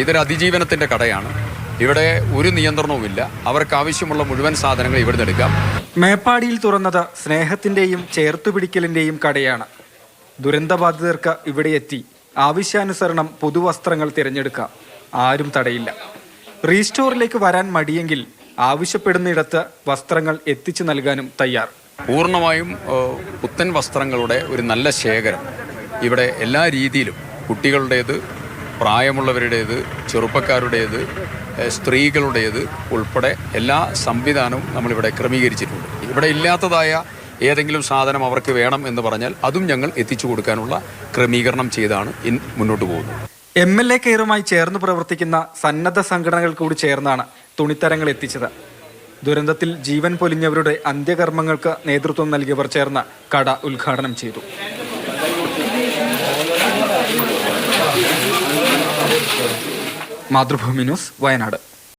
ഇതൊരു അതിജീവനത്തിൻ്റെ കടയാണ്. ഇവിടെ ഒരു നിയന്ത്രണവുമില്ല. അവർക്ക് ആവശ്യമുള്ള മുഴുവൻ സാധനങ്ങൾ ഇവിടുന്ന് എടുക്കാം. മേപ്പാടിയിൽ തുറന്നത് സ്നേഹത്തിൻ്റെയും ചേർത്തുപിടിക്കലിൻ്റെയും കടയാണ്. ദുരന്തബാധിതർക്ക് ഇവിടെ എത്തി ആവശ്യാനുസരണം പുതുവസ്ത്രങ്ങൾ തിരഞ്ഞെടുക്കാം. ആരും തടയില്ല. റീസ്റ്റോറിലേക്ക് വരാൻ മടിയെങ്കിൽ ആവശ്യപ്പെടുന്നിടത്ത് വസ്ത്രങ്ങൾ എത്തിച്ചു നൽകാനും തയ്യാർ. പൂർണ്ണമായും പുത്തൻ വസ്ത്രങ്ങളുടെ ഒരു നല്ല ശേഖരം ഇവിടെ എല്ലാ രീതിയിലും, കുട്ടികളുടേത്, പ്രായമുള്ളവരുടേത്, ചെറുപ്പക്കാരുടേത്, സ്ത്രീകളുടേത് ഉൾപ്പെടെ എല്ലാ സംവിധാനവും നമ്മളിവിടെ ക്രമീകരിച്ചിട്ടുണ്ട്. ഇവിടെ ഇല്ലാത്തതായ ഏതെങ്കിലും സാധനം അവർക്ക് വേണം എന്ന് പറഞ്ഞാൽ അതും ഞങ്ങൾ എത്തിച്ചു കൊടുക്കാനുള്ള ക്രമീകരണം ചെയ്താണ് മുന്നോട്ട് പോകുന്നത്. MLA കെയറുമായി ചേർന്ന് പ്രവർത്തിക്കുന്ന സന്നദ്ധ സംഘടനകൾ കൂടി ചേർന്നാണ് തുണിത്തരങ്ങൾ എത്തിച്ചത്. ദുരന്തത്തിൽ ജീവൻ പൊലിഞ്ഞവരുടെ അന്ത്യകർമ്മങ്ങൾക്ക് നേതൃത്വം നൽകിയവർ ചേർന്ന് കട ഉദ്ഘാടനം ചെയ്തു. മാതൃഭൂമി ന്യൂസ്, വയനാട്.